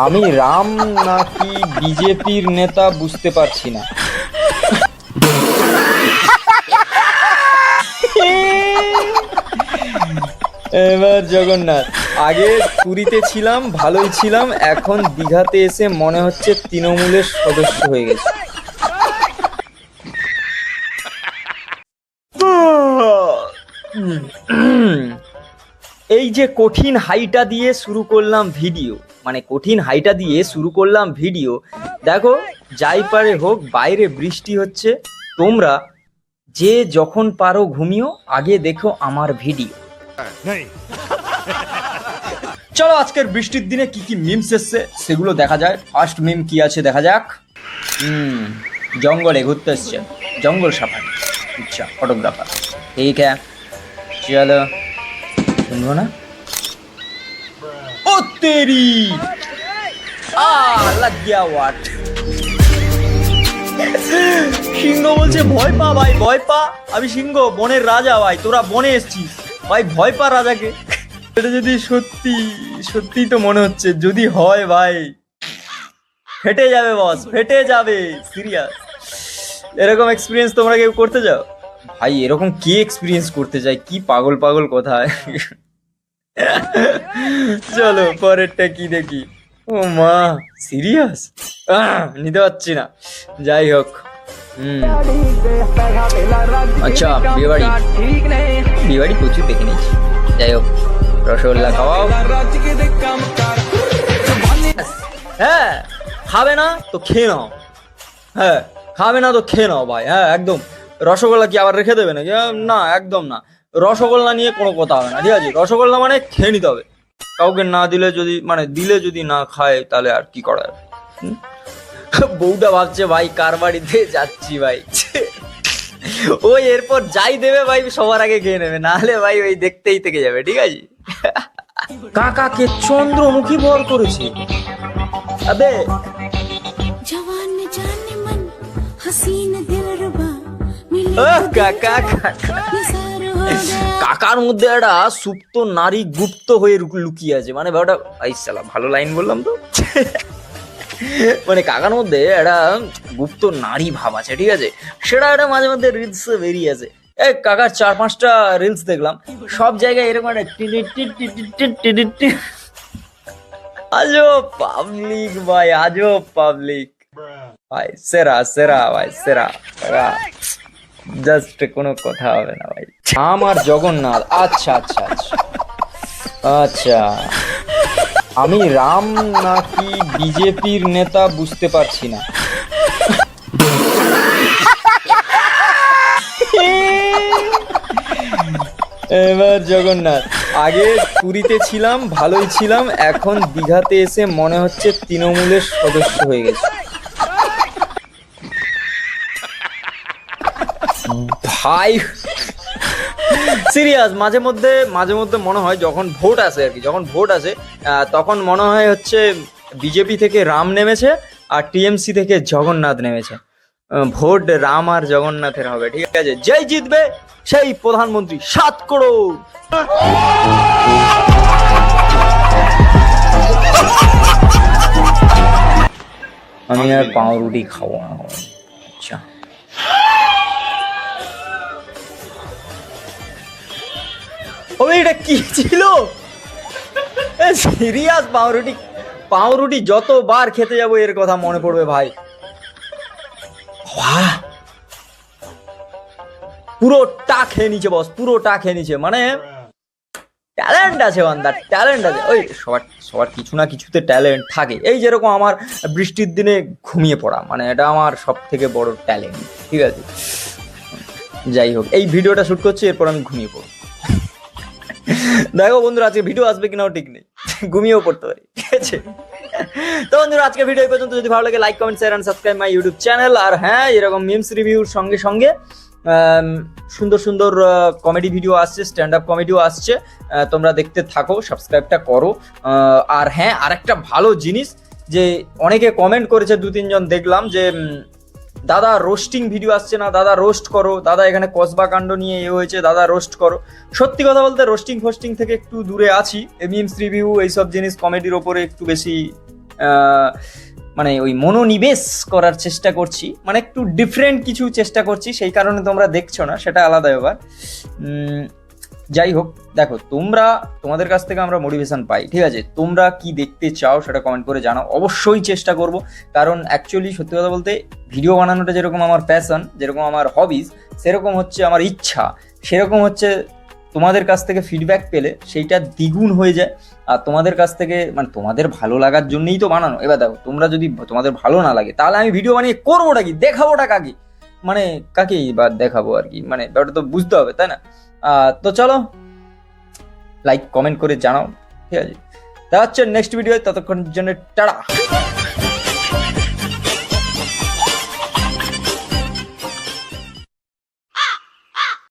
আমি রাম নাকি বিজেপির নেতা বুঝতে পারছি না। এবার জগন্নাথ, আগে পুরীতে ছিলাম, ভালোই ছিলাম, এখন দীঘাতে এসে মনে হচ্ছে তৃণমূলের সদস্য হয়ে গেছে। এই যে কঠিন হাইটা দিয়ে শুরু করলাম ভিডিও, মানে কঠিন হাইটা দিয়ে শুরু করলাম ভিডিও, দেখো যাই পারে হোক, বাইরে বৃষ্টি হচ্ছে, তোমরা যে যখন পারো ঘুমিও, আগে দেখো আমার ভিডিও। চলো আজকের বৃষ্টির দিনে কি কি মিমস এসছে সেগুলো দেখা যায়। ফার্স্ট মিম কি আছে দেখা যাক। জঙ্গলে ঘুরতে এসছে, জঙ্গল সাফারি, আচ্ছা ফটোগ্রাফার, ঠিক হ্যাঁ, চলো শুনবো না। ও তেরি লাগ গিয়া ওয়াট। সিংহ বলছে ভয় পা ভাই, ভয় পা, আমি সিংহ, বনের রাজা ভাই, তোরা বনে এসছিস ভাই, ভয় পা রাজাকে। এটা যদি সত্যি সত্যি তো মনে হচ্ছে, যদি হয় ভাই ফেটে যাবে বস, ফেটে যাবে, সিরিয়াস। এরকম এক্সপিরিয়েন্স তোমরা কেউ করতে যাও ভাই? এরকম কে এক্সপিরিয়েন্স করতে চায়? কি পাগল পাগল কথা। চলো পরেরটা কি দেখি। ও মা, সিরিয়াস, নিতে পারছি না, যাই হোক। আচ্ছা বিয়েবাড়ি, বিয়েবাড়ি প্রচুর দেখে নিয়েছি, যাই হোক, রসগোল্লা খাওয়াও। হ্যাঁ খাবে না তো খেয়ে নাও, হ্যাঁ খাবে না তো খেয়ে নাও ভাই, হ্যাঁ একদম। রসগোল্লা কি আবার রেখে দেবে নাকি? না একদম না, রসগোল্লা নিয়ে কোনো কথা হবে না, ঠিক আছে? রসগোল্লা মানে খেয়ে নিতে হবে, কাউকে না দিলে যদি, মানে দিলে যদি না খায় তাহলে আর কি করা যাবে। বউটা ভাবছে ভাই কার বাড়িতে যাচ্ছি ভাই, ওই এরপর যাই দেবে ভাই সবার আগে খেয়ে নেবে, নাহলে ভাই ওই দেখতেই থেকে যাবে, ঠিক আছে? কাকাকে চন্দ্রমুখী বর করেছে, আবে जवान में जाने मन हसीन दिलरुबा কাকা, কাকার মধ্যে একটা সুপ্ত নারী গুপ্ত হয়ে লুকিয়ে আছে, মানে ব্যাপারটা আইসালা ভালো লাইন বললাম তো। মানে কাকার মধ্যে একটা গুপ্ত নারী ভাব আছে, ঠিক আছে? সেটা একটা মাঝে মধ্যে রিলস বেরিয়ে আছে। এই কাকার 4-5টা রিলস দেখলাম, সব জায়গায় এরকম একটা আজব পাবলিক ভাই, আজব পাবলিক ভাই, সেরা সেরা ভাই, সেরা সেরা, জাস্ট কোনো কথা হবে না ভাই। আমার জগন্নাথ, আচ্ছা আচ্ছা আচ্ছা আচ্ছা, আমি রাম নাকি বিজেপির নেতা বুঝতে পারছি না। এবার জগন্নাথ, আগে পুরীতে ছিলাম, ভালোই ছিলাম, এখন দীঘাতে এসে মনে হচ্ছে তৃণমূলের সদস্য হয়ে গেছে। ভাই সিরিয়াস, মাঝে মধ্যে মনে হয় যখন ভোট আসে আর কি, যখন ভোট আসে তখন মনে হয় হচ্ছে বিজেপি থেকে রাম নেমেছে আর টিএমসি থেকে জগন্নাথ নেমেছে। ভোট রাম আর জগন্নাথের হবে, ঠিক আছে? যেই জিতবে সেই প্রধানমন্ত্রী, 7 করোড়। আমি আর পাউরুটি খাবো না। আচ্ছা ওই এটা কি ছিল? সিরিয়াস, পাউরুটি যতবার খেতে যাবো এর কথা মনে পড়বে ভাই। পুরোটা খেয়ে নিচ্ছে বস, পুরোটা খেয়ে নিচ্ছে, মানে ট্যালেন্ট আছে বান্দার, ট্যালেন্ট আছে। ওই সবার কিছু না কিছুতে ট্যালেন্ট থাকে। এই যেরকম আমার বৃষ্টির দিনে ঘুমিয়ে পড়া, মানে এটা আমার সব থেকে বড় ট্যালেন্ট, ঠিক আছে? যাই হোক, এই ভিডিওটা শুট করছি, এরপর আমি ঘুমিয়ে পড়ব। দেখো বন্ধুরা, আজকে ভিডিও আসবে কিনাও ঠিক নেই, ঘুমিয়েও পড়তে পারি, ঠিক আছে? তো বন্ধুরা, আজকে ভিডিও এই পর্যন্ত। যদি ভালো লাগে like, comment, share and subscribe my YouTube channel. আর হ্যাঁ, এরকম মিমস রিভিউর সঙ্গে সঙ্গে সুন্দর সুন্দর কমেডি ভিডিও আসছে, স্ট্যান্ড আপ কমেডিও আসছে, তোমরা দেখতে থাকো, সাবস্ক্রাইবটা করো। আর হ্যাঁ, আরেকটা ভালো জিনিস, যে অনেকে কমেন্ট করেছে, 2-3 জন দেখলাম, যে দাদা রোস্টিং ভিডিও আসছে না, দাদা রোস্ট করো, দাদা এখানে কসবা কাণ্ড নিয়ে এ হয়েছে, দাদা রোস্ট করো। সত্যি কথা বলতে রোস্টিং ফোস্টিং থেকে একটু দূরে আছি, মিমস রিভিউ এইসব জিনিস কমেডির ওপরে একটু বেশি মানে ওই মনোনিবেশ করার চেষ্টা করছি, মানে একটু ডিফারেন্ট কিছু চেষ্টা করছি, সেই কারণে তোমরা দেখছো না, সেটা আলাদা ব্যাপার। যাই হোক, দেখো তোমাদের কাছ থেকে আমরা মোটিভেশন পাই, ঠিক আছে? তোমরা কি দেখতে চাও সেটা কমেন্ট করে জানাও, অবশ্যই চেষ্টা করব। কারণ অ্যাকচুয়ালি সত্যি কথা বলতে ভিডিও বানানোটা যেরকম আমার প্যাশন, যেরকম আমার হবিজ, সেরকম হচ্ছে আমার ইচ্ছা, সেরকম হচ্ছে তোমাদের কাছ থেকে ফিডব্যাক পেলে সেইটা দ্বিগুণ হয়ে যায়। আর তোমাদের কাছ থেকে মানে তোমাদের ভালো লাগার জন্যই তো বানানো। এবার দেখো, তোমরা যদি তোমাদের ভালো না লাগে তাহলে আমি ভিডিও বানিয়ে করবোটা কি, দেখাবোটা কাকে, মানে কাকেই বা দেখাবো আর কি, মানে ব্যাপারটা তো বুঝতে হবে, তাই না? তো চলো, লাইক কমেন্ট করে জানাও, ঠিক আছে? দেখা হচ্ছে নেক্সট ভিডিও, ততক্ষণ জন্য টাটা।